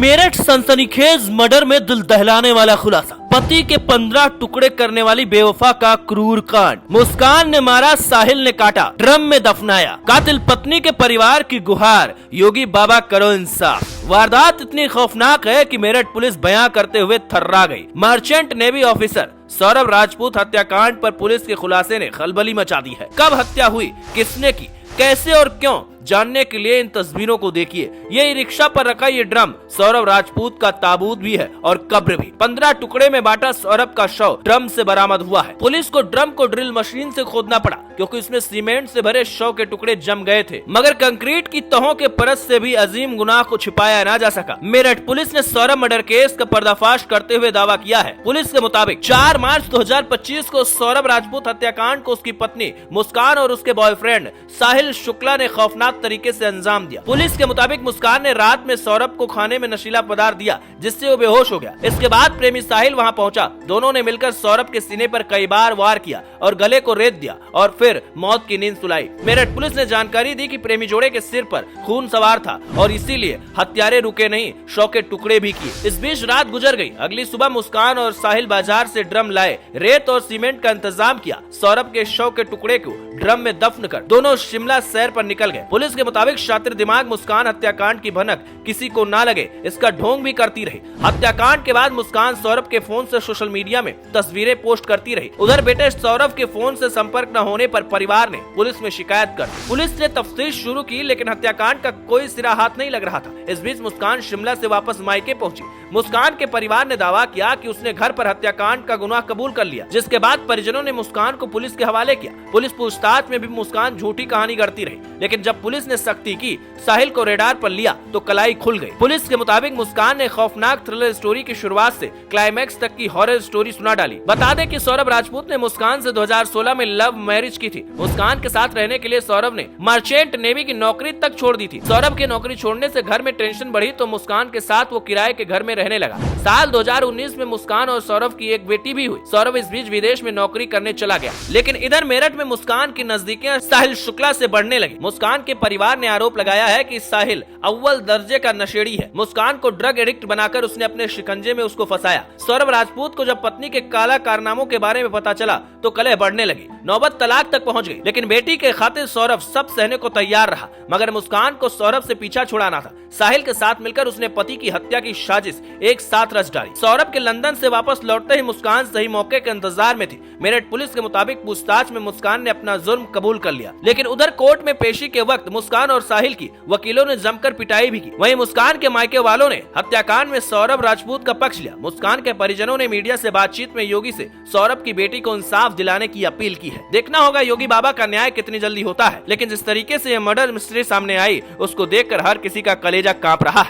मेरठ सनसनीखेज मर्डर में दिल दहलाने वाला खुलासा। पति के 15 टुकड़े करने वाली बेवफा का क्रूर कांड। मुस्कान ने मारा, साहिल ने काटा, ड्रम में दफनाया। कातिल पत्नी के परिवार की गुहार, योगी बाबा करो इंसाफ। वारदात इतनी खौफनाक है कि मेरठ पुलिस बयां करते हुए थर्रा गई। Merchant navy officer Saurabh Rajput हत्याकांड पर पुलिस के खुलासे ने खलबली मचा दी है। कब हत्या हुई, किसने की, कैसे और क्यों, जानने के लिए इन तस्वीरों को देखिए। ये रिक्शा पर रखा ये ड्रम सौरभ राजपूत का ताबूत भी है और कब्र भी। 15 टुकड़े में बांटा सौरभ का शव ड्रम से बरामद हुआ है। पुलिस को ड्रम को ड्रिल मशीन से खोदना पड़ा क्योंकि इसमें सीमेंट से भरे शव के टुकड़े जम गए थे, मगर कंक्रीट की तहों के परत से भी अजीम गुनाह को छिपाया ना जा सका। मेरठ पुलिस ने सौरभ मर्डर केस का पर्दाफाश करते हुए दावा किया है। पुलिस के मुताबिक 4 मार्च 2025 को सौरभ राजपूत हत्याकांड को उसकी पत्नी मुस्कान और उसके बॉयफ्रेंड साहिल शुक्ला ने खौफनाक तरीके से अंजाम दिया। पुलिस के मुताबिक मुस्कान ने रात में सौरभ को खाने में नशीला पदार्थ दिया जिससे वो बेहोश हो गया। इसके बाद प्रेमी साहिल वहां पहुंचा। दोनों ने मिलकर सौरभ के सीने पर कई बार वार किया और गले को रेत दिया और फिर मौत की नींद सुलाई। मेरठ पुलिस ने जानकारी दी कि प्रेमी जोड़े के सिर पर खून सवार था और इसीलिए हत्यारे रुके नहीं, शव के टुकड़े भी किए। इस बीच रात गुजर गई। अगली सुबह मुस्कान और साहिल बाजार से ड्रम लाए, रेत और सीमेंट का इंतजाम किया। सौरभ के शव के टुकड़े को ड्रम में दफन कर दोनों शिमला सैर पर निकल गए। पुलिस के मुताबिक शातिर दिमाग मुस्कान हत्याकांड की भनक किसी को ना लगे इसका ढोंग भी करती रही। हत्याकांड के बाद मुस्कान सौरभ के फोन से सोशल मीडिया में तस्वीरें पोस्ट करती रही। उधर बेटे सौरभ के फोन से संपर्क न होने पर परिवार ने पुलिस में शिकायत कर दी। पुलिस ने तफ्तीश शुरू की लेकिन हत्याकांड का कोई सिरा हाथ नहीं लग रहा था। इस बीच मुस्कान शिमला से वापस मायके पहुंची। मुस्कान के परिवार ने दावा किया कि उसने घर पर हत्याकांड का गुनाह कबूल कर लिया, जिसके बाद परिजनों ने मुस्कान को पुलिस के हवाले किया। पुलिस पूछताछ में भी मुस्कान झूठी कहानी गढ़ती रही, लेकिन जब पुलिस ने सख्ती की, साहिल को रेडार पर लिया तो कलाई खुल गई। पुलिस के मुताबिक मुस्कान ने खौफनाक थ्रिलर स्टोरी की शुरुआत से क्लाइमैक्स तक की हॉरर स्टोरी सुना डाली। बता दें कि सौरभ राजपूत ने मुस्कान से 2016 में लव मैरिज की थी। मुस्कान के साथ रहने के लिए सौरभ ने मर्चेंट नेवी की नौकरी तक छोड़ दी थी। सौरभ की नौकरी छोड़ने से घर में टेंशन बढ़ी तो मुस्कान के साथ वो किराए के घर में रहने लगा। साल 2019 में मुस्कान और सौरभ की एक बेटी भी हुई। सौरभ इस बीच विदेश में नौकरी करने चला गया, लेकिन इधर मेरठ में मुस्कान की नजदीकियां साहिल शुक्ला से बढ़ने लगी। मुस्कान के परिवार ने आरोप लगाया है कि साहिल अव्वल दर्जे का नशेड़ी है। मुस्कान को ड्रग एडिक्ट बनाकर उसने अपने शिकंजे में उसको फंसाया। सौरभ राजपूत को जब पत्नी के काला कारनामों के बारे में पता चला तो कलह बढ़ने लगी, नौबत तलाक तक पहुंच गई। लेकिन बेटी के खातिर सौरभ सब सहने को तैयार रहा, मगर मुस्कान को सौरभ से पीछा छुड़ाना था। साहिल के साथ मिलकर उसने पति की हत्या की साजिश एक साथ रच डाली। सौरभ के लंदन से वापस लौटते ही मुस्कान सही मौके के इंतजार में थी। मेरठ पुलिस के मुताबिक पूछताछ में मुस्कान ने अपना जुर्म कबूल कर लिया, लेकिन उधर कोर्ट में पेशी के वक्त मुस्कान और साहिल की वकीलों ने जमकर पिटाई भी की। वहीं मुस्कान के मायके वालों ने हत्याकांड में सौरभ राजपूत का पक्ष लिया। मुस्कान के परिजनों ने मीडिया से बातचीत में योगी से सौरभ की बेटी को इंसाफ दिलाने की अपील की है। देखना होगा योगी बाबा का न्याय कितनी जल्दी होता है, लेकिन जिस तरीके से यह मर्डर मिस्ट्री सामने आई उसको देखकर हर किसी का कलेजा कांप रहा है।